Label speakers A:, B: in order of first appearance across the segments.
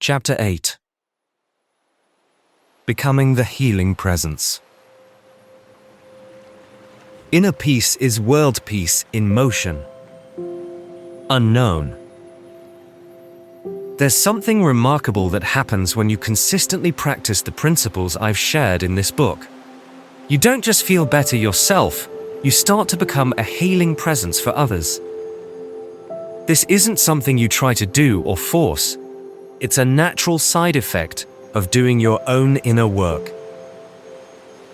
A: Chapter 8. Becoming the Healing Presence. Inner peace is world peace in motion. Unknown. There's something remarkable that happens when you consistently practice the principles I've shared in this book. You don't just feel better yourself, you start to become a healing presence for others. This isn't something you try to do or force. It's a natural side effect of doing your own inner work.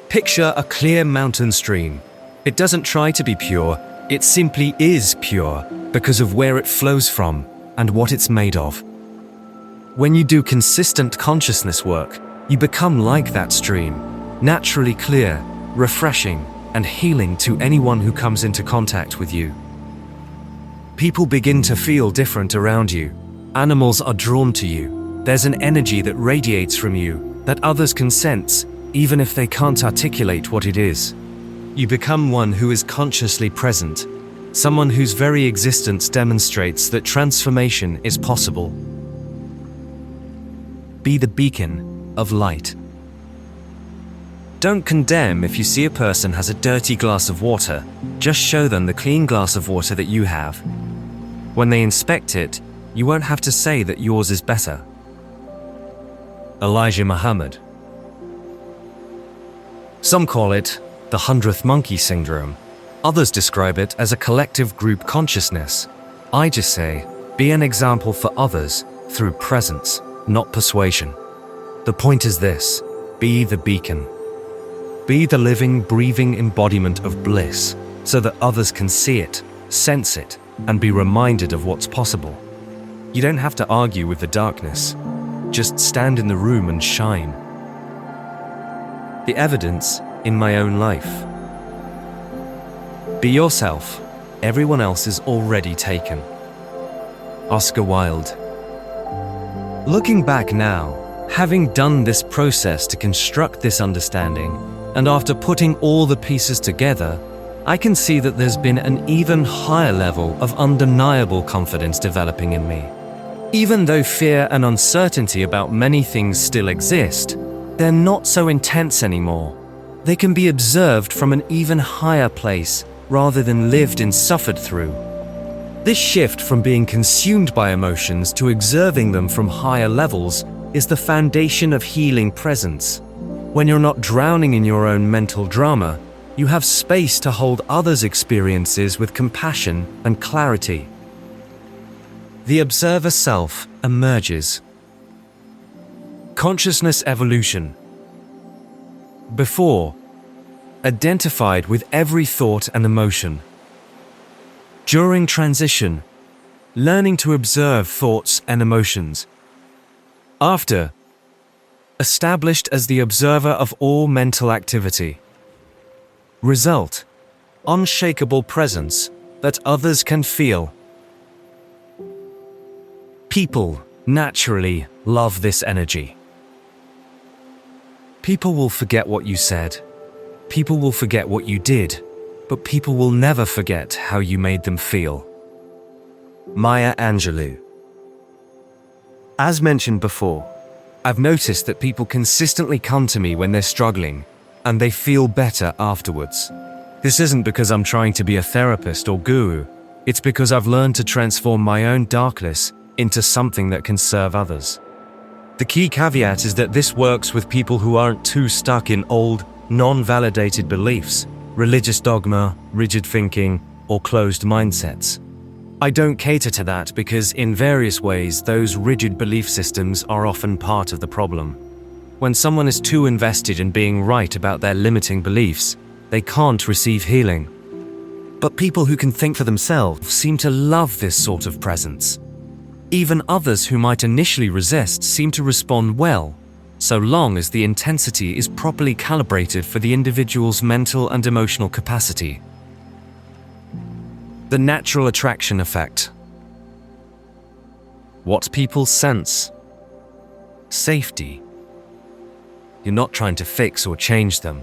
A: Picture a clear mountain stream. It doesn't try to be pure, it simply is pure because of where it flows from and what it's made of. When you do consistent consciousness work, you become like that stream, naturally clear, refreshing, and healing to anyone who comes into contact with you. People begin to feel different around you. Animals are drawn to you. There's an energy that radiates from you that others can sense, even if they can't articulate what it is. You become one who is consciously present, someone whose very existence demonstrates that transformation is possible. Be the beacon of light. Don't condemn if you see a person has a dirty glass of water. Just show them the clean glass of water that you have. When they inspect it, you won't have to say that yours is better. Elijah Muhammad. Some call it the 100th monkey syndrome. Others describe it as a collective group consciousness. I just say, be an example for others through presence, not persuasion. The point is this: be the beacon. Be the living, breathing embodiment of bliss so that others can see it, sense it, and be reminded of what's possible. You don't have to argue with the darkness. Just stand in the room and shine. The evidence in my own life. Be yourself. Everyone else is already taken. Oscar Wilde. Looking back now, having done this process to construct this understanding, and after putting all the pieces together, I can see that there's been an even higher level of undeniable confidence developing in me. Even though fear and uncertainty about many things still exist, they're not so intense anymore. They can be observed from an even higher place rather than lived and suffered through. This shift from being consumed by emotions to observing them from higher levels is the foundation of healing presence. When you're not drowning in your own mental drama, you have space to hold others' experiences with compassion and clarity. The observer self emerges. Consciousness evolution. Before, identified with every thought and emotion. During transition, learning to observe thoughts and emotions. After, established as the observer of all mental activity. Result, unshakable presence that others can feel. People naturally love this energy. People will forget what you said. People will forget what you did, but people will never forget how you made them feel. Maya Angelou. As mentioned before, I've noticed that people consistently come to me when they're struggling, and they feel better afterwards. This isn't because I'm trying to be a therapist or guru. It's because I've learned to transform my own darkness into something that can serve others. The key caveat is that this works with people who aren't too stuck in old, non-validated beliefs, religious dogma, rigid thinking, or closed mindsets. I don't cater to that because in various ways those rigid belief systems are often part of the problem. When someone is too invested in being right about their limiting beliefs, they can't receive healing. But people who can think for themselves seem to love this sort of presence. Even others who might initially resist seem to respond well, so long as the intensity is properly calibrated for the individual's mental and emotional capacity. The natural attraction effect. What people sense. Safety. You're not trying to fix or change them.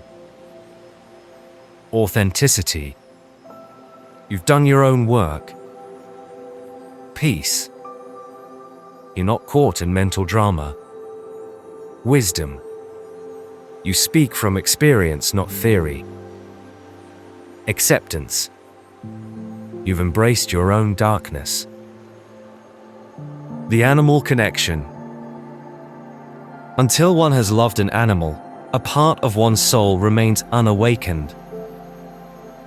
A: Authenticity. You've done your own work. Peace. You're not caught in mental drama. Wisdom. You speak from experience, not theory. Acceptance. You've embraced your own darkness. The animal connection. Until one has loved an animal, a part of one's soul remains unawakened.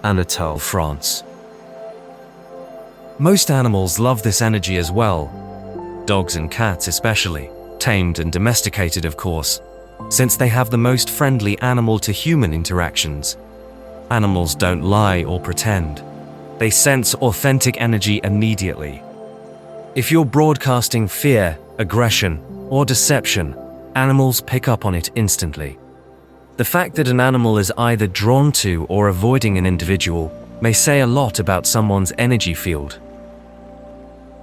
A: Anatole France. Most animals love this energy as well. Dogs and cats especially, tamed and domesticated of course, since they have the most friendly animal-to-human interactions. Animals don't lie or pretend. They sense authentic energy immediately. If you're broadcasting fear, aggression, or deception, animals pick up on it instantly. The fact that an animal is either drawn to or avoiding an individual may say a lot about someone's energy field.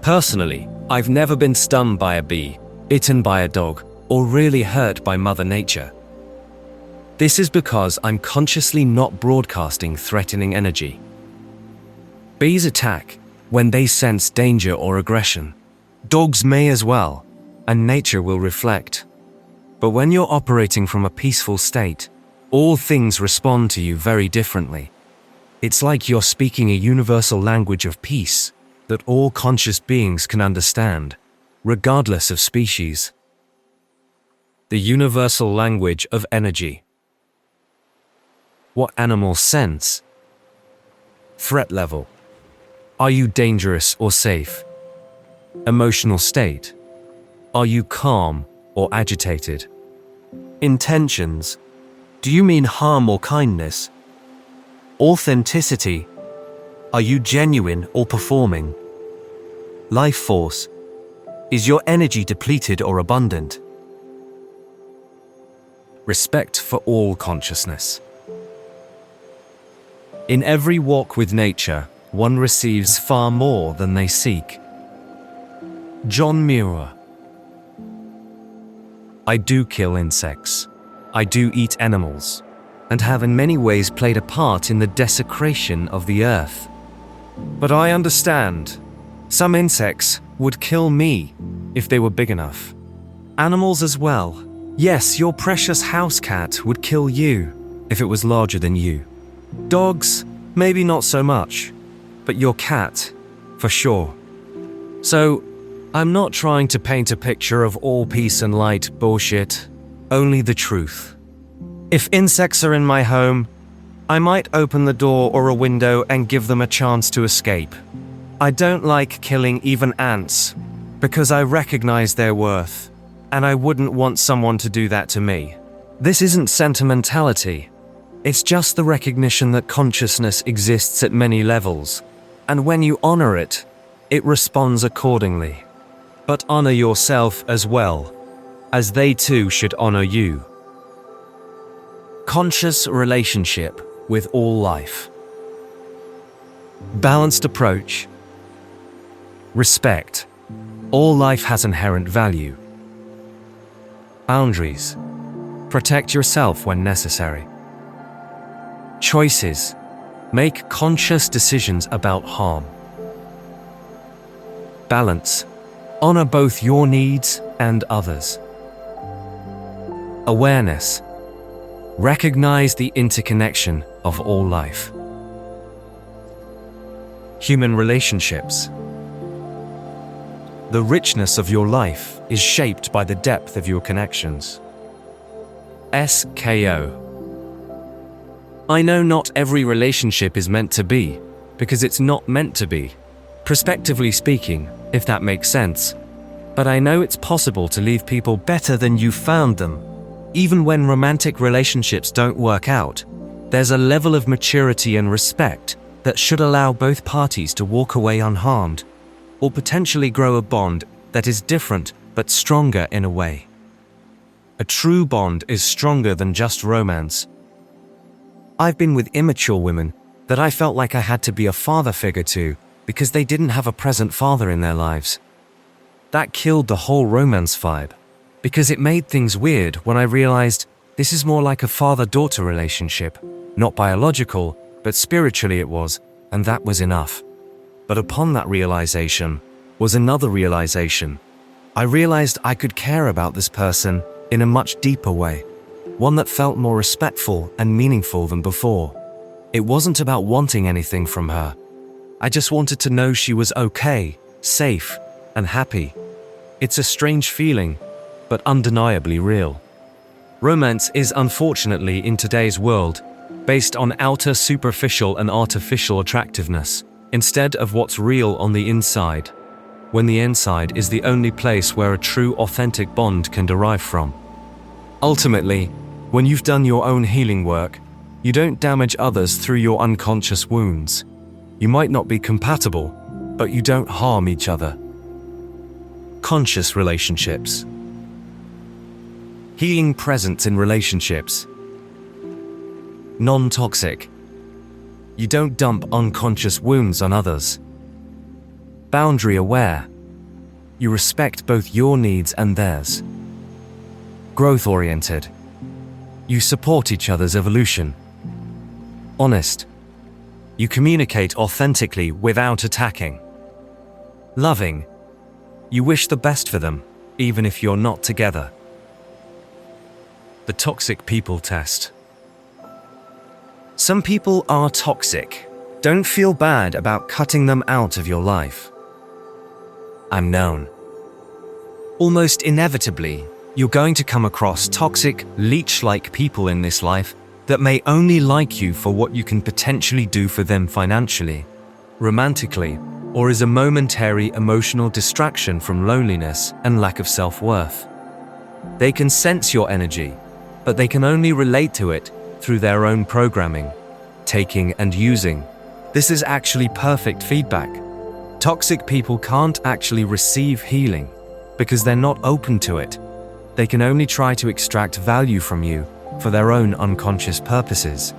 A: Personally, I've never been stung by a bee, bitten by a dog, or really hurt by Mother Nature. This is because I'm consciously not broadcasting threatening energy. Bees attack when they sense danger or aggression. Dogs may as well, and nature will reflect. But when you're operating from a peaceful state, all things respond to you very differently. It's like you're speaking a universal language of peace that all conscious beings can understand, regardless of species. The universal language of energy. What animals sense? Threat level. Are you dangerous or safe? Emotional state. Are you calm or agitated? Intentions. Do you mean harm or kindness? Authenticity. Are you genuine or performing? Life force. Is your energy depleted or abundant? Respect for all consciousness. In every walk with nature, one receives far more than they seek. John Muir. I do kill insects. I do eat animals, and have in many ways played a part in the desecration of the earth. But I understand. Some insects would kill me if they were big enough. Animals as well. Yes, your precious house cat would kill you if it was larger than you. Dogs, maybe not so much, but your cat, for sure. So, I'm not trying to paint a picture of all peace and light bullshit, only the truth. If insects are in my home, I might open the door or a window and give them a chance to escape. I don't like killing even ants, because I recognize their worth, and I wouldn't want someone to do that to me. This isn't sentimentality. It's just the recognition that consciousness exists at many levels, and when you honor it, it responds accordingly. But honor yourself as well, as they too should honor you. Conscious relationship with all life. Balanced approach. Respect. All life has inherent value. Boundaries. Protect yourself when necessary. Choices. Make conscious decisions about harm. Balance. Honor both your needs and others. Awareness. Recognize the interconnection of all life. Human relationships. The richness of your life is shaped by the depth of your connections. S.K.O. I know not every relationship is meant to be, because it's not meant to be, prospectively speaking, if that makes sense. But I know it's possible to leave people better than you found them. Even when romantic relationships don't work out, there's a level of maturity and respect that should allow both parties to walk away unharmed, or potentially grow a bond that is different but stronger in a way. A true bond is stronger than just romance. I've been with immature women that I felt like I had to be a father figure to because they didn't have a present father in their lives. That killed the whole romance vibe, because it made things weird when I realized this is more like a father-daughter relationship, not biological, but spiritually it was, and that was enough. But upon that realization was another realization. I realized I could care about this person in a much deeper way, one that felt more respectful and meaningful than before. It wasn't about wanting anything from her. I just wanted to know she was okay, safe, and happy. It's a strange feeling, but undeniably real. Romance is unfortunately in today's world based on outer superficial and artificial attractiveness, instead of what's real on the inside, when the inside is the only place where a true authentic bond can derive from. Ultimately, when you've done your own healing work, you don't damage others through your unconscious wounds. You might not be compatible, but you don't harm each other. Conscious relationships. Healing presence in relationships. Non-toxic. You don't dump unconscious wounds on others. Boundary aware. You respect both your needs and theirs. Growth oriented. You support each other's evolution. Honest. You communicate authentically without attacking. Loving. You wish the best for them, even if you're not together. The toxic people test. Some people are toxic. Don't feel bad about cutting them out of your life. I'm known. Almost inevitably, you're going to come across toxic, leech-like people in this life that may only like you for what you can potentially do for them financially, romantically, or as a momentary emotional distraction from loneliness and lack of self-worth. They can sense your energy, but they can only relate to it through their own programming, taking and using. This is actually perfect feedback. Toxic people can't actually receive healing because they're not open to it. They can only try to extract value from you for their own unconscious purposes.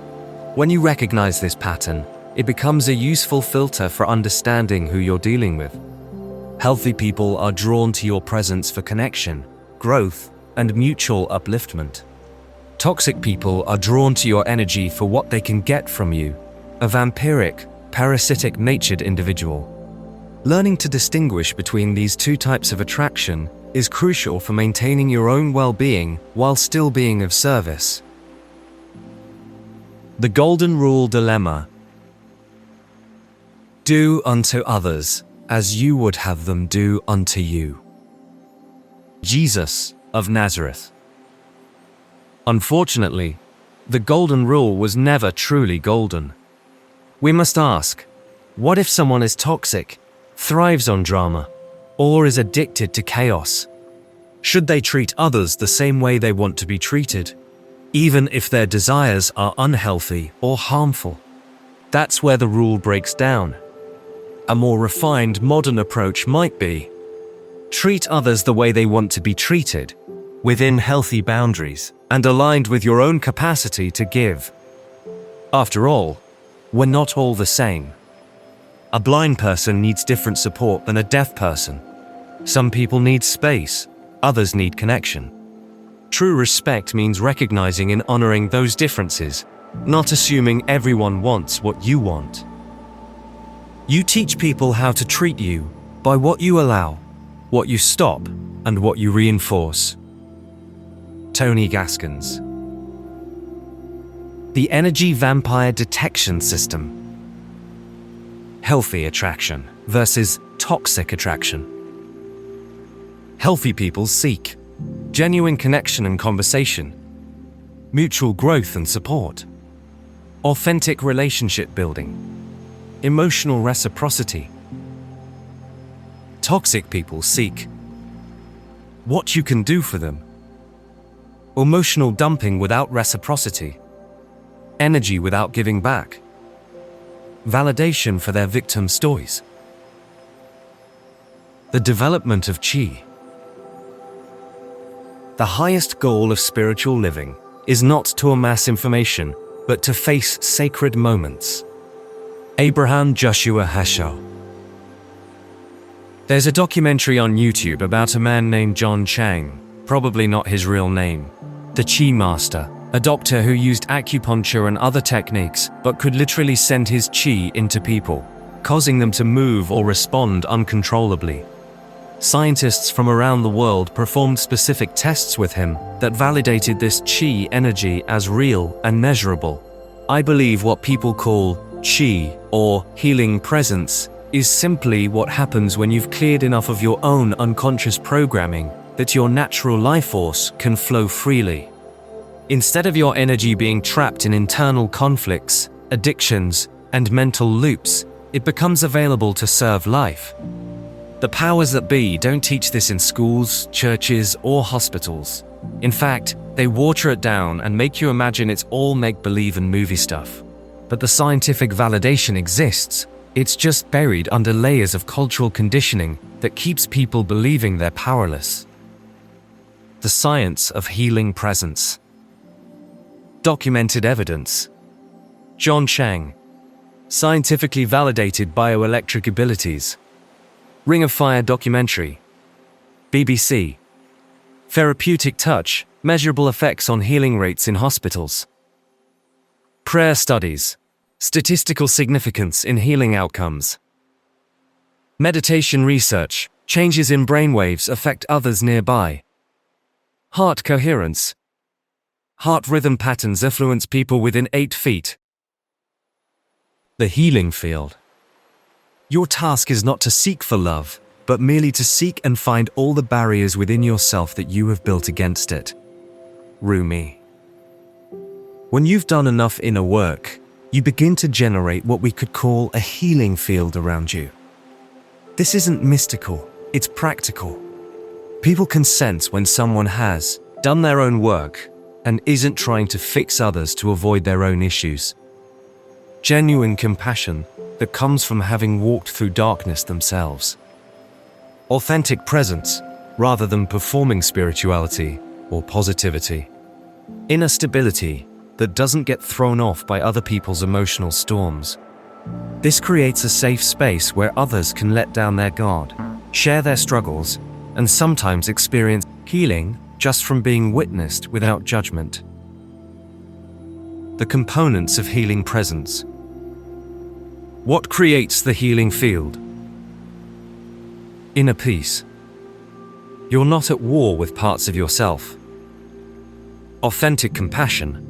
A: When you recognize this pattern, it becomes a useful filter for understanding who you're dealing with. Healthy people are drawn to your presence for connection, growth, and mutual upliftment. Toxic people are drawn to your energy for what they can get from you, a vampiric, parasitic-natured individual. Learning to distinguish between these two types of attraction is crucial for maintaining your own well-being while still being of service. The Golden Rule Dilemma. Do unto others as you would have them do unto you. Jesus of Nazareth. Unfortunately, the Golden Rule was never truly golden. We must ask, what if someone is toxic, thrives on drama, or is addicted to chaos? Should they treat others the same way they want to be treated, even if their desires are unhealthy or harmful? That's where the rule breaks down. A more refined modern approach might be: treat others the way they want to be treated, within healthy boundaries and aligned with your own capacity to give. After all, we're not all the same. A blind person needs different support than a deaf person. Some people need space, others need connection. True respect means recognizing and honoring those differences, not assuming everyone wants what you want. You teach people how to treat you by what you allow, what you stop, and what you reinforce. Tony Gaskins. The Energy Vampire Detection System. Healthy attraction versus toxic attraction. Healthy people seek genuine connection and conversation, mutual growth and support, authentic relationship building, emotional reciprocity. Toxic people seek what you can do for them, emotional dumping without reciprocity, energy without giving back, validation for their victim stories. The development of Qi. The highest goal of spiritual living is not to amass information, but to face sacred moments. Abraham Joshua Heschel. There's a documentary on YouTube about a man named John Chang, probably not his real name, the Qi Master, a doctor who used acupuncture and other techniques but could literally send his Qi into people, causing them to move or respond uncontrollably. Scientists from around the world performed specific tests with him that validated this chi energy as real and measurable. I believe what people call chi, or healing presence, is simply what happens when you've cleared enough of your own unconscious programming that your natural life force can flow freely. Instead of your energy being trapped in internal conflicts, addictions, and mental loops, it becomes available to serve life. The powers that be don't teach this in schools, churches, or hospitals. In fact, they water it down and make you imagine it's all make-believe and movie stuff. But the scientific validation exists. It's just buried under layers of cultural conditioning that keeps people believing they're powerless. The science of healing presence. Documented evidence. John Chang. Scientifically validated bioelectric abilities. Ring of Fire documentary. BBC. Therapeutic touch, measurable effects on healing rates in hospitals. Prayer studies. Statistical significance in healing outcomes. Meditation research. Changes in brainwaves affect others nearby. Heart coherence. Heart rhythm patterns influence people within 8 feet. The healing field. Your task is not to seek for love, but merely to seek and find all the barriers within yourself that you have built against it. Rumi. When you've done enough inner work, you begin to generate what we could call a healing field around you. This isn't mystical, it's practical. People can sense when someone has done their own work and isn't trying to fix others to avoid their own issues. Genuine compassion that comes from having walked through darkness themselves. Authentic presence, rather than performing spirituality or positivity. Inner stability that doesn't get thrown off by other people's emotional storms. This creates a safe space where others can let down their guard, share their struggles, and sometimes experience healing just from being witnessed without judgment. The components of healing presence. What creates the healing field? Inner peace. You're not at war with parts of yourself. Authentic compassion,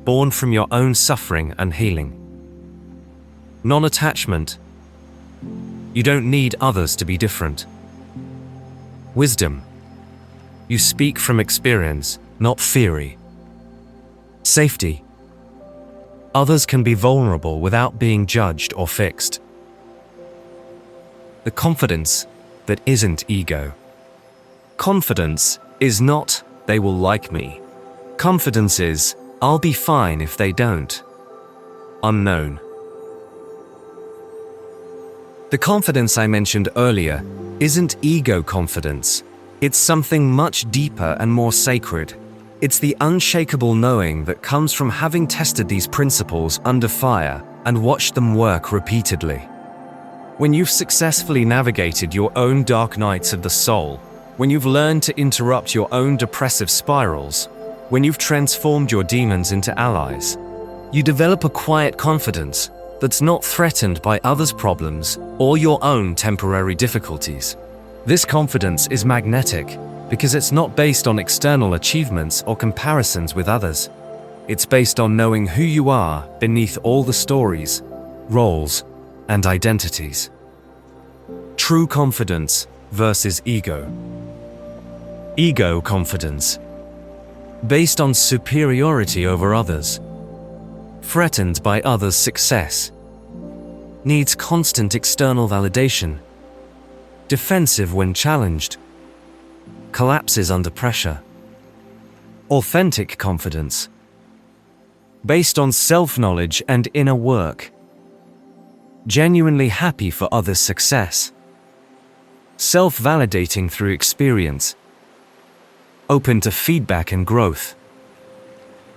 A: born from your own suffering and healing. Non-attachment. You don't need others to be different. Wisdom. You speak from experience, not theory. Safety. Others can be vulnerable without being judged or fixed. The confidence that isn't ego. Confidence is not, they will like me. Confidence is, I'll be fine if they don't. Unknown. The confidence I mentioned earlier isn't ego confidence. It's something much deeper and more sacred. It's the unshakable knowing that comes from having tested these principles under fire and watched them work repeatedly. When you've successfully navigated your own dark nights of the soul, when you've learned to interrupt your own depressive spirals, when you've transformed your demons into allies, you develop a quiet confidence that's not threatened by others' problems or your own temporary difficulties. This confidence is magnetic because it's not based on external achievements or comparisons with others. It's based on knowing who you are beneath all the stories, roles, and identities. True confidence versus ego. Ego confidence, based on superiority over others, threatened by others' success, needs constant external validation, defensive when challenged, collapses under pressure. Authentic confidence, based on self-knowledge and inner work, genuinely happy for others' success, self-validating through experience, open to feedback and growth,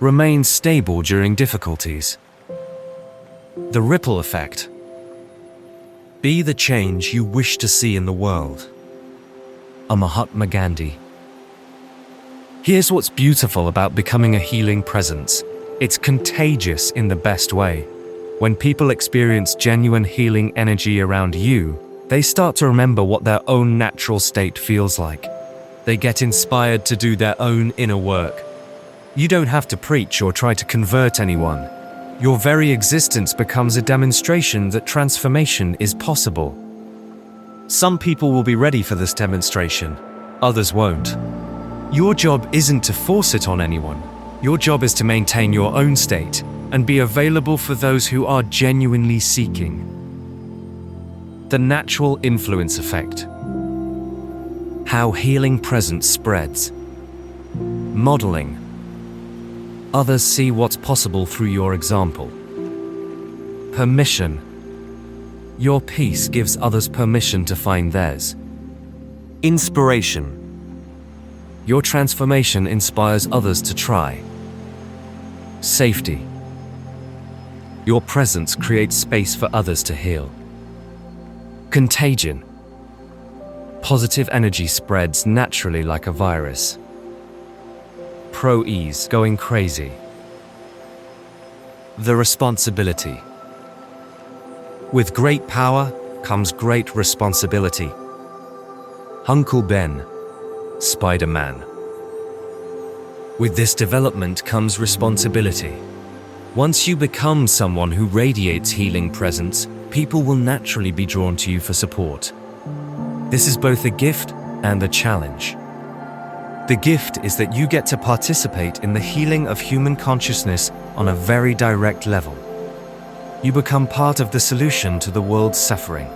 A: remains stable during difficulties. The ripple effect. Be the change you wish to see in the world. A Mahatma Gandhi. Here's what's beautiful about becoming a healing presence. It's contagious in the best way. When people experience genuine healing energy around you, They start to remember what their own natural state feels like. They get inspired to do their own inner work. You don't have to preach or try to convert anyone. Your very existence becomes a demonstration that transformation is possible. Some people will be ready for this demonstration, others won't. Your job isn't to force it on anyone. Your job is to maintain your own state and be available for those who are genuinely seeking. The natural influence effect. How healing presence spreads. Modeling. Others see what's possible through your example. Permission. Your peace gives others permission to find theirs. Inspiration. Your transformation inspires others to try. Safety. Your presence creates space for others to heal. Contagion. Positive energy spreads naturally like a virus. Pro-ease, going crazy. The responsibility. With great power comes great responsibility. Uncle Ben, Spider-Man. With this development comes responsibility. Once you become someone who radiates healing presence, people will naturally be drawn to you for support. This is both a gift and a challenge. The gift is that you get to participate in the healing of human consciousness on a very direct level. You become part of the solution to the world's suffering.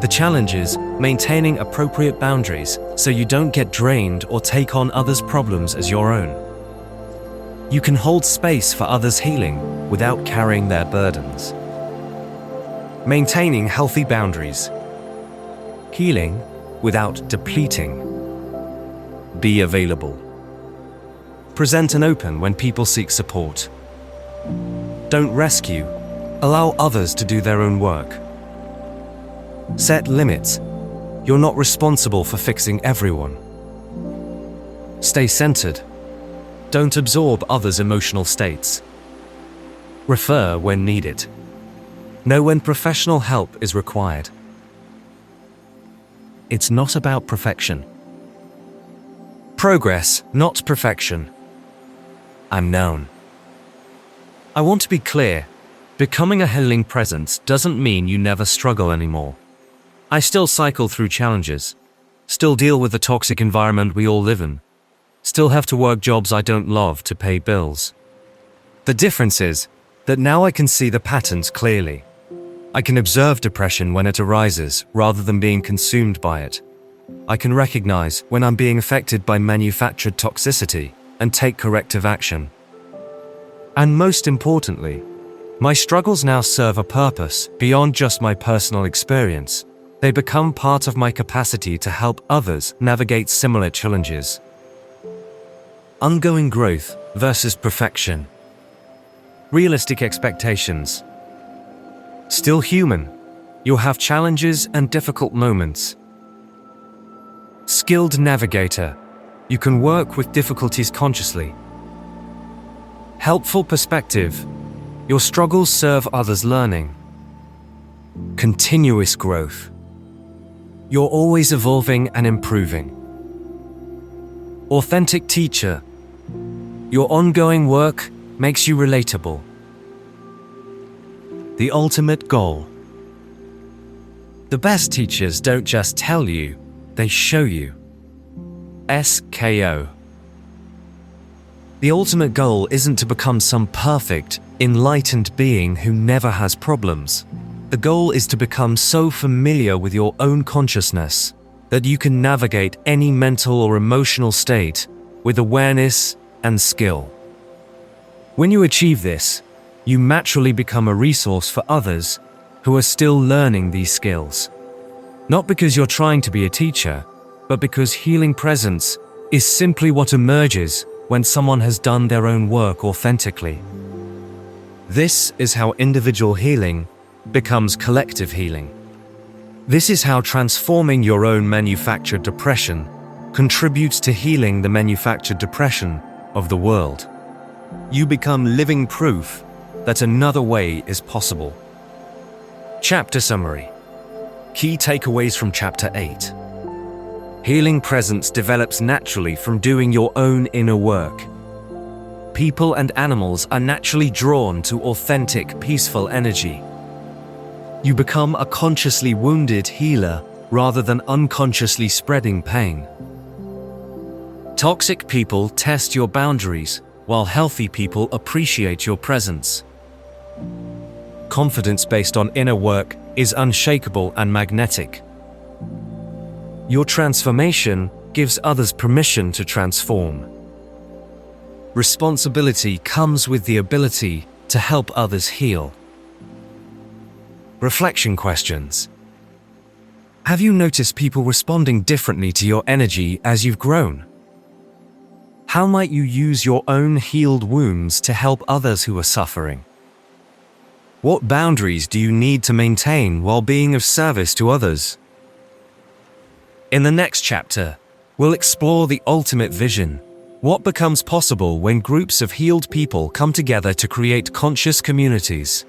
A: The challenge is maintaining appropriate boundaries so you don't get drained or take on others' problems as your own. You can hold space for others' healing without carrying their burdens. Maintaining healthy boundaries. Healing without depleting. Be available. Present and open when people seek support. Don't rescue. Allow others to do their own work. Set limits. You're not responsible for fixing everyone. Stay centered. Don't absorb others' emotional states. Refer when needed. Know when professional help is required. It's not about perfection. Progress, not perfection. I'm known. I want to be clear. Becoming a healing presence doesn't mean you never struggle anymore. I still cycle through challenges. Still deal with the toxic environment we all live in. Still have to work jobs I don't love to pay bills. The difference is that now I can see the patterns clearly. I can observe depression when it arises rather than being consumed by it. I can recognize when I'm being affected by manufactured toxicity and take corrective action. And most importantly, my struggles now serve a purpose beyond just my personal experience. They become part of my capacity to help others navigate similar challenges. Ongoing growth versus perfection. Realistic expectations. Still human. You'll have challenges and difficult moments. Skilled navigator. You can work with difficulties consciously. Helpful perspective. Your struggles serve others' learning. Continuous growth. You're always evolving and improving. Authentic teacher. Your ongoing work makes you relatable. The ultimate goal. The best teachers don't just tell you, they show you. S.K.O. The ultimate goal isn't to become some perfect, enlightened being who never has problems. The goal is to become so familiar with your own consciousness that you can navigate any mental or emotional state with awareness and skill. When you achieve this, you naturally become a resource for others who are still learning these skills. Not because you're trying to be a teacher, but because healing presence is simply what emerges when someone has done their own work authentically. This is how individual healing becomes collective healing. This is how transforming your own manufactured depression contributes to healing the manufactured depression of the world. You become living proof that another way is possible. Chapter summary. Key takeaways from Chapter 8. Healing presence develops naturally from doing your own inner work. People and animals are naturally drawn to authentic, peaceful energy. You become a consciously wounded healer rather than unconsciously spreading pain. Toxic people test your boundaries, while healthy people appreciate your presence. Confidence based on inner work is unshakable and magnetic. Your transformation gives others permission to transform. Responsibility comes with the ability to help others heal. Reflection questions. Have you noticed people responding differently to your energy as you've grown? How might you use your own healed wounds to help others who are suffering? What boundaries do you need to maintain while being of service to others? In the next chapter, we'll explore the ultimate vision. What becomes possible when groups of healed people come together to create conscious communities?